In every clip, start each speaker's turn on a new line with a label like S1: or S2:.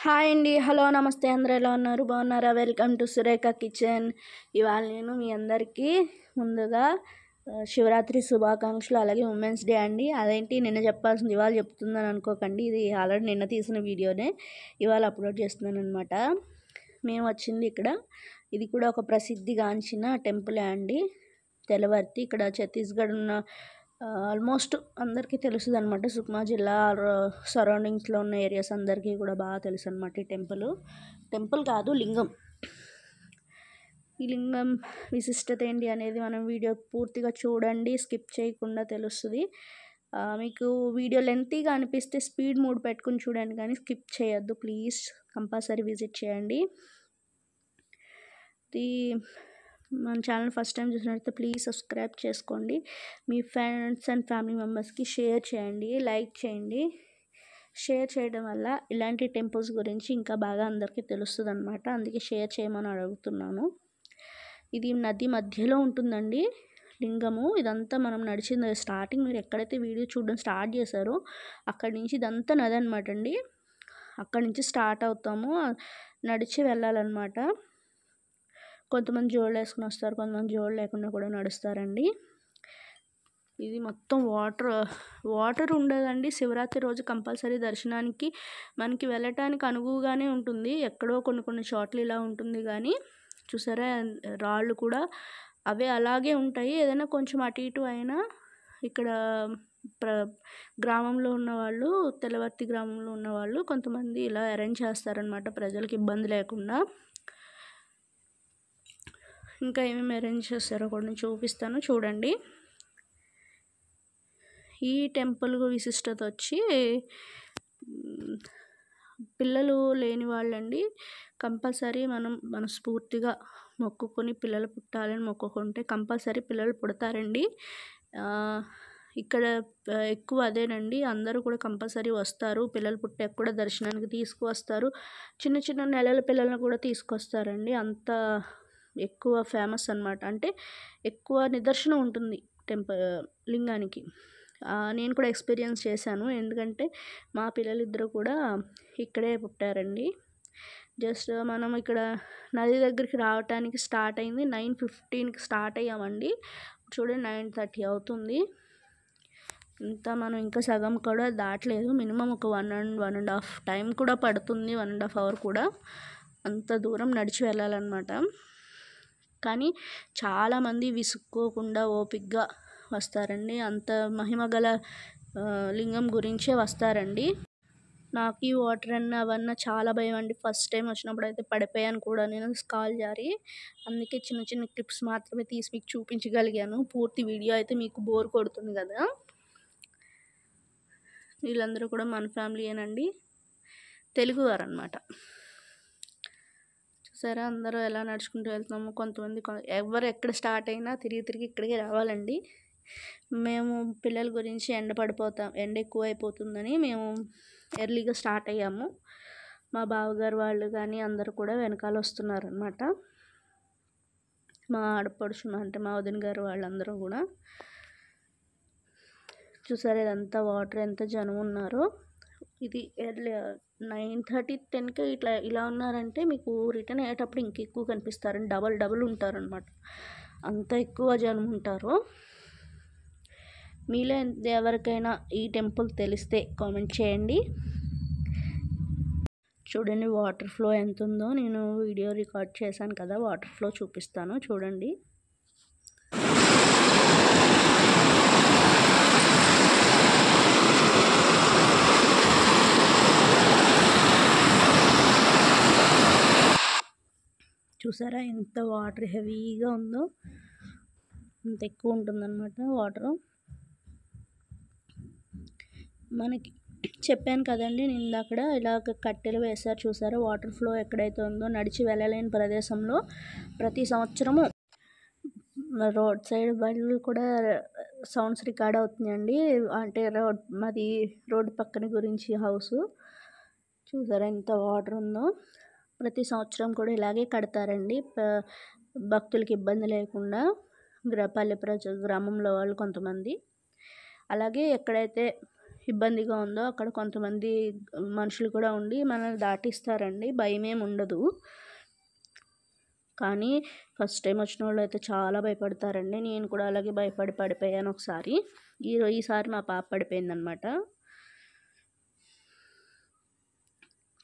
S1: Hi అండి. Hello, నమస్తే. అందరూ ఎలా ఉన్నారు? బాగున్నారా? Welcome to Surekha kitchen. ఇవాళ నేను మీ అందరికీ ముందుగా శివరాత్రి శుభాకాంక్షలు, అలాగే ఉమెన్స్ డే అండి. అదేంటి నిన్న చెప్పాల్సింది ఇవాళ చెప్తుందని అనుకోకండి. ఇది ఆల్రెడీ నిన్న తీసిన వీడియోనే ఇవాళ అప్లోడ్ చేస్తున్నాను అనమాట. మేము వచ్చింది ఇక్కడ, ఇది కూడా ఒక ప్రసిద్ధిగాంచిన టెంపులే అండి, తెలవర్తి. ఇక్కడ ఛత్తీస్గఢ్ ఉన్న ఆల్మోస్ట్ అందరికీ తెలుస్తుంది అనమాట. సుక్మా జిల్లా సరౌండింగ్స్లో ఉన్న ఏరియాస్ అందరికీ కూడా బాగా తెలుసు అనమాట ఈ టెంపుల్ కాదు, లింగం. ఈ లింగం విశిష్టత ఏంటి అనేది మనం వీడియో పూర్తిగా చూడండి, స్కిప్ చేయకుండా తెలుస్తుంది. మీకు వీడియో లెంతీగా అనిపిస్తే స్పీడ్ మోడ్ పెట్టుకుని చూడండి, కానీ స్కిప్ చేయొద్దు ప్లీజ్. కంపల్సరీ విజిట్ చేయండి. మన ఛానల్ ఫస్ట్ టైం చూసినట్లయితే ప్లీజ్ సబ్స్క్రైబ్ చేసుకోండి. మీ ఫ్రెండ్స్ అండ్ ఫ్యామిలీ మెంబర్స్కి షేర్ చేయండి, లైక్ చేయండి. షేర్ చేయడం వల్ల ఇలాంటి టెంపుల్స్ గురించి ఇంకా బాగా అందరికీ తెలుస్తుంది అనమాట. అందుకే షేర్ చేయమని అడుగుతున్నాను. ఇది నది మధ్యలో ఉంటుందండి లింగము. ఇదంతా మనం నడిచింది స్టార్టింగ్, మీరు ఎక్కడైతే వీడియో చూడడం స్టార్ట్ చేశారో అక్కడి నుంచి ఇదంతా నది అనమాట అండి. అక్కడి నుంచి స్టార్ట్ అవుతాము, నడిచి వెళ్ళాలన్నమాట. కొంతమంది జోళ్ళు వేసుకుని వస్తారు, కొంతమంది జోళ్ళు లేకుండా కూడా నడుస్తారండి. ఇది మొత్తం వాటర్ ఉండదండి. శివరాత్రి రోజు కంపల్సరీ దర్శనానికి మనకి వెళ్ళటానికి అనువుగానే ఉంటుంది. ఎక్కడో కొన్ని చోట్ల ఇలా ఉంటుంది, కానీ చూసారా రాళ్ళు కూడా అవే అలాగే ఉంటాయి. ఏదైనా కొంచెం అటు ఇటు అయినా ఇక్కడ గ్రామంలో ఉన్నవాళ్ళు, తెలవర్తి గ్రామంలో ఉన్నవాళ్ళు కొంతమంది ఇలా అరేంజ్ చేస్తారనమాట, ప్రజలకు ఇబ్బంది లేకుండా. ఇంకా ఏమేమి అరేంజ్ చేస్తారో కూడా నేను చూపిస్తాను, చూడండి. ఈ టెంపుల్ విశిష్టత వచ్చి, పిల్లలు లేని వాళ్ళండి కంపల్సరీ మనం మనస్ఫూర్తిగా మొక్కుకొని పిల్లలు పుట్టాలని మొక్కుకుంటే కంపల్సరీ పిల్లలు పుడతారండి. ఇక్కడ ఎక్కువ అదేనండి, అందరూ కూడా కంపల్సరీ వస్తారు. పిల్లలు పుట్టాక కూడా దర్శనానికి తీసుకువస్తారు. చిన్న నెలల పిల్లలను కూడా తీసుకొస్తారండి. అంత ఎక్కువ ఫేమస్ అనమాట. అంటే ఎక్కువ నిదర్శనం ఉంటుంది లింగానికి. నేను కూడా ఎక్స్పీరియన్స్ చేశాను, ఎందుకంటే మా పిల్లలిద్దరూ కూడా ఇక్కడే పుట్టారండి. జస్ట్ మనం ఇక్కడ నది దగ్గరికి రావటానికి స్టార్ట్ అయింది 9:15కి స్టార్ట్ అయ్యామండి. చూడండి 9:30 అవుతుంది. ఇంత మనం ఇంకా సగం కూడా దాటలేదు. మినిమం ఒక 1.5 టైం కూడా పడుతుంది, 1.5 అవర్ కూడా. అంత దూరం నడిచి వెళ్ళాలన్నమాట. కానీ చాలామంది విసుక్కోకుండా ఓపికగా వస్తారండి. అంత మహిమగల లింగం గురించే వస్తారండి. నాకు ఈ వాటర్ అవన్నీ చాలా భయం అండి. ఫస్ట్ టైం వచ్చినప్పుడు అయితే పడిపోయాను కూడా నేను, స్కాల్ జారి. అందుకే చిన్న క్లిప్స్ మాత్రమే తీసి మీకు చూపించగలిగాను. పూర్తి వీడియో అయితే మీకు బోర్ కొడుతుంది కదా. వీళ్ళందరూ కూడా మన ఫ్యామిలీయేనండి, తెలుగువారు అనమాట. చూసారా అందరూ ఎలా నడుచుకుంటూ వెళ్తున్నాము. కొంతమంది ఎవరు ఎక్కడ స్టార్ట్ అయినా తిరిగి ఇక్కడికి రావాలండి. మేము పిల్లల గురించి ఎండ ఎక్కువ అయిపోతుందని మేము ఎర్లీగా స్టార్ట్ అయ్యాము. మా బావగారు వాళ్ళు కానీ అందరూ కూడా వెనకాల వస్తున్నారు అనమాట. మా ఆడపడుచు అంటే మా వదిన గారు వాళ్ళందరూ కూడా. చూసారా ఇదంతా వాటర్, ఎంత జనం ఉన్నారో. ఇది ఎర్లీ 9:30, 10కి ఇలా ఉన్నారంటే మీకు రిటర్న్ అయ్యేటప్పుడు ఇంకెక్కువ కనిపిస్తారండి. డబల్ ఉంటారనమాట, అంత ఎక్కువ జనం ఉంటారు. మీలో ఎవరికైనా ఈ టెంపుల్ తెలిస్తే కామెంట్ చేయండి. చూడండి వాటర్ ఫ్లో ఎంత ఉందో. నేను వీడియో రికార్డ్ చేశాను కదా, వాటర్ ఫ్లో చూపిస్తాను చూడండి. చూసారా ఎంత వాటర్ హెవీగా ఉందో, అంత ఎక్కువ ఉంటుందన్నమాట వాటరు. మనకి చెప్పాను కదండి నేను అక్కడ ఇలాగ కట్టెలు వేశారు, చూసారా వాటర్ ఫ్లో ఎక్కడైతే ఉందో. నడిచి వెళ్ళలేని ప్రదేశంలో ప్రతి సంవత్సరము రోడ్ సైడ్ బండ్లు కూడా సౌండ్స్ రికార్డ్ అవుతున్నాయండి. అంటే మాది రోడ్ పక్కన గురించి హౌస్. చూసారా ఎంత వాటర్ ఉందో. ప్రతి సంవత్సరం కూడా ఇలాగే కడతారండి, భక్తులకి ఇబ్బంది లేకుండా. గ్రామంలో వాళ్ళు కొంతమంది అలాగే ఎక్కడైతే ఇబ్బందిగా ఉందో అక్కడ కొంతమంది మనుషులు కూడా ఉండి మనల్ని దాటిస్తారండి, భయమేమి ఉండదు. కానీ ఫస్ట్ టైం వచ్చిన వాళ్ళు అయితే చాలా భయపడతారండి. నేను కూడా అలాగే భయపడి పడిపోయాను ఒకసారి. ఈసారి మా పాప పడిపోయిందనమాట.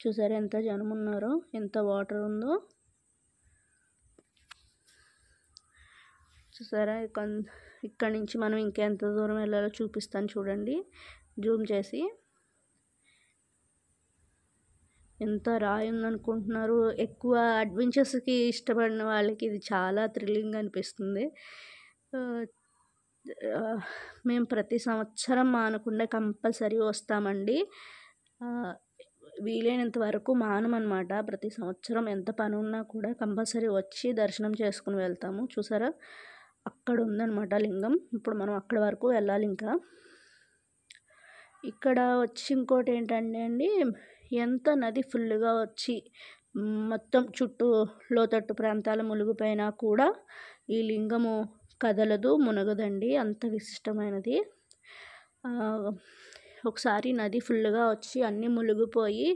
S1: చూసారా ఎంత జనం ఉన్నారో, ఎంత వాటర్ ఉందో. చూసారా ఇక్కడ నుంచి మనం ఇంకెంత దూరం వెళ్ళాలో చూపిస్తాను చూడండి, జూమ్ చేసి. ఎంత రాయి ఉందనుకుంటున్నారు. ఎక్కువ అడ్వెంచర్స్కి ఇష్టపడిన వాళ్ళకి ఇది చాలా థ్రిల్లింగ్ అనిపిస్తుంది. మేము ప్రతి సంవత్సరం మానకుండా కంపల్సరీ వస్తామండి. వీలైనంత వరకు మానమన్నమాట. ప్రతి సంవత్సరం ఎంత పని ఉన్నా కూడా కంపల్సరీ వచ్చి దర్శనం చేసుకుని వెళ్తాము. చూసారా అక్కడ ఉందన్నమాట లింగం. ఇప్పుడు మనం అక్కడి వరకు వెళ్ళాలి. ఇంకా ఇక్కడ వచ్చి ఇంకోటి ఏంటంటే అండి, ఎంత నది ఫుల్గా వచ్చి మొత్తం చుట్టూ లోతట్టు ప్రాంతాలు మునిగిపోయినా కూడా ఈ లింగము కదలదు, మునగదండి. అంత విశిష్టమైనది. ఒకసారి నది ఫుల్గా వచ్చి అన్నీ మునిగిపోయి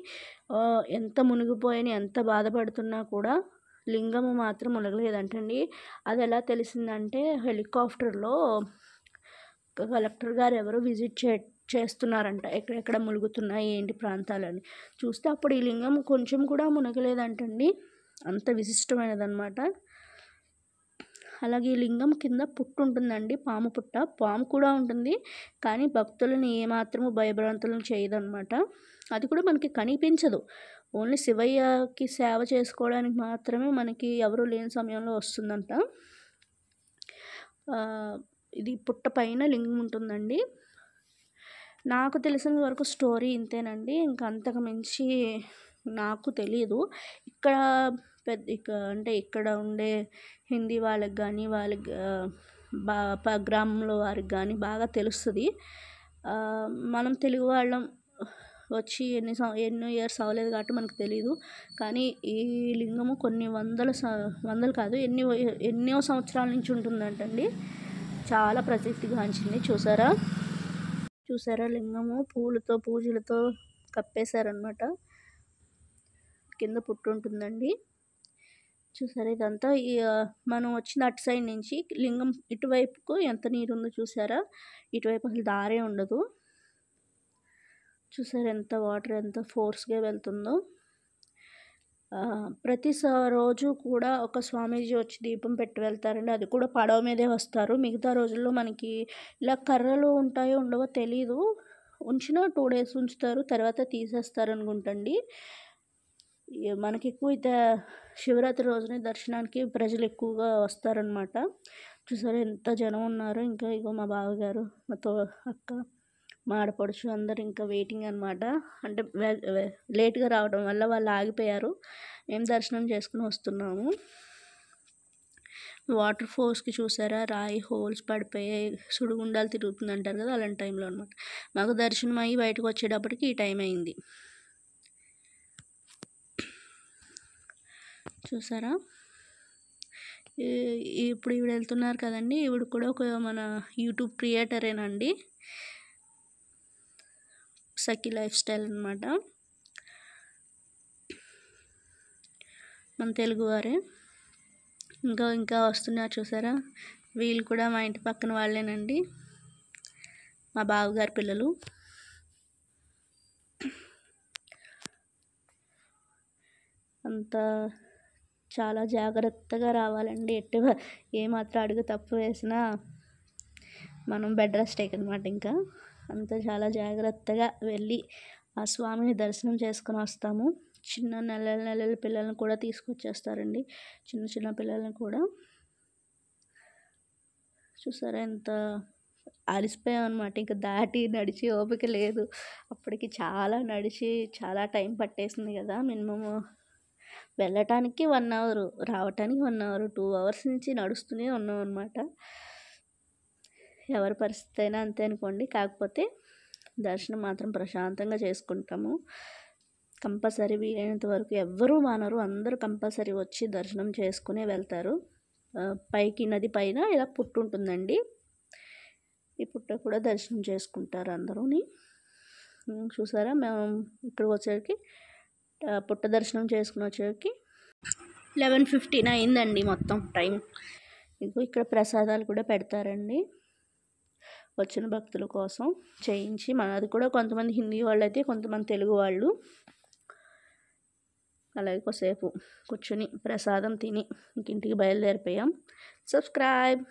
S1: ఎంత మునిగిపోయినా ఎంత బాధపడుతున్నా కూడా లింగము మాత్రం మునగలేదంటండి. అది ఎలా తెలిసిందంటే, హెలికాప్టర్లో కలెక్టర్ గారు ఎవరో విజిట్ చేస్తున్నారంట, ఎక్కడెక్కడ మునుగుతున్నాయి ఏంటి ప్రాంతాలని చూస్తే అప్పుడు ఈ లింగం కొంచెం కూడా మునగలేదంటండి. అంత విశిష్టమైనదన్నమాట. అలాగే ఈ లింగం కింద పుట్టు ఉంటుందండి, పాము పుట్ట. పాము కూడా ఉంటుంది, కానీ భక్తులను ఏమాత్రము భయభ్రాంతులను చేయదన్నమాట. అది కూడా మనకి కనిపించదు. ఓన్లీ శివయ్యకి సేవ చేసుకోవడానికి మాత్రమే మనకి ఎవరు లేని సమయంలో వస్తుందంట. ఇది పుట్ట పైన లింగం ఉంటుందండి. నాకు తెలిసిన వరకు స్టోరీ ఇంతేనండి, ఇంకా అంతకు మించి నాకు తెలియదు. అంటే ఇక్కడ ఉండే హిందీ వాళ్ళకి కానీ వాళ్ళకి గ్రామంలో వారికి కానీ బాగా తెలుస్తుంది. మనం తెలుగు వాళ్ళం వచ్చి ఎన్నో ఇయర్స్ అవ్వలేదు కాబట్టి మనకు తెలియదు. కానీ ఈ లింగము కొన్ని వందలు కాదు ఎన్నో సంవత్సరాల నుంచి ఉంటుందంటండి. చాలా ప్రసిద్ధిగాంచింది. చూసారా లింగము పూలతో పూజలతో కప్పేశారనమాట. కింద పుట్టు ఉంటుందండి. చూసారా ఇదంతా మనం వచ్చిన అటు సైడ్ నుంచి లింగం ఇటువైపుకు ఎంత నీరు ఉందో చూసారా. ఇటువైపు అసలు దారే ఉండదు. చూసారా ఎంత వాటర్ ఎంత ఫోర్స్గా వెళ్తుందో. ప్రతి రోజు కూడా ఒక స్వామీజీ వచ్చి దీపం పెట్టి వెళ్తారండి. అది కూడా పడవ మీదే వస్తారు. మిగతా రోజుల్లో మనకి ఇలా కర్రలు ఉంటాయో ఉండవో తెలీదు. ఉంచిన 2 days ఉంచుతారు, తర్వాత తీసేస్తారు అనుకుంటండి. మనకి ఎక్కువ అయితే శివరాత్రి రోజునే దర్శనానికి ప్రజలు ఎక్కువగా వస్తారనమాట. చూసారా ఎంత జనం ఉన్నారో. ఇంకా ఇగో మా బావగారు, మా అక్క, మా ఆడపడుచు అందరు ఇంకా వెయిటింగ్ అనమాట. అంటే లేట్గా రావడం వల్ల వాళ్ళు ఆగిపోయారు. మేము దర్శనం చేసుకుని వస్తున్నాము. వాటర్ ఫోర్స్కి చూసారా రాయి హోల్స్ పడిపోయాయి, సుడిగుండాలు తిరుగుతుంది అంటారు కదా, అలాంటి టైంలో అనమాట. మాకు దర్శనం అయ్యి బయటకు వచ్చేటప్పటికి ఈ టైం అయింది. చూసారా ఇప్పుడు ఈవిడ వెళ్తున్నారు కదండి, ఈవిడ కూడా ఒక మన యూట్యూబ్ క్రియేటరేనండి, సఖీ లైఫ్ స్టైల్ అనమాట. మన తెలుగువారే. ఇంకా వస్తున్నారు చూసారా, వీళ్ళు కూడా మా ఇంటి పక్కన వాళ్ళేనండి, మా బావగారి పిల్లలు. అంతా చాలా జాగ్రత్తగా రావాలండి. ఏమాత్రం అడుగు తప్పు వేసినా మనం బెడ్ రెస్ట్ అనమాట. ఇంకా అంతా చాలా జాగ్రత్తగా వెళ్ళి ఆ స్వామిని దర్శనం చేసుకుని వస్తాము. చిన్న నెలల పిల్లల్ని కూడా తీసుకొచ్చేస్తారండి, చిన్న పిల్లల్ని కూడా. చూసారా ఎంత అలసిపోయాం అనమాట. ఇంకా దాటి నడిచి ఓపిక లేదు. అప్పటికి చాలా నడిచి చాలా టైం పట్టేసింది కదా. మినిమమ్ వెళ్ళటానికి 1 hour, రావటానికి 1 hour, 2 hours నుంచి నడుస్తూనే ఉన్నాం అనమాట. ఎవరి పరిస్థితి అయినా అంతే అనుకోండి. కాకపోతే దర్శనం మాత్రం ప్రశాంతంగా చేసుకుంటాము. కంపల్సరీ వీలైనంత వరకు ఎవ్వరూ మానరు, అందరూ కంపల్సరీ వచ్చి దర్శనం చేసుకునే వెళ్తారు. పైకి నది పైన ఇలా పుట్టు ఉంటుందండి, ఈ పుట్ట కూడా దర్శనం చేసుకుంటారు అందరూని. చూసారా మేము ఇక్కడికి వచ్చేసరికి పుట్ట దర్శనం చేసుకుని వచ్చేసరికి 11:15 అయిందండి మొత్తం టైం. ఇక్కడ ప్రసాదాలు కూడా పెడతారండి వచ్చిన భక్తుల కోసం చేయించి. మనది కూడా కొంతమంది హిందీ వాళ్ళు అయితే, కొంతమంది తెలుగు వాళ్ళు. అలాగే కొద్దిసేపు కూర్చొని ప్రసాదం తిని ఇంటికి బయలుదేరిపోయాం. సబ్స్క్రైబ్.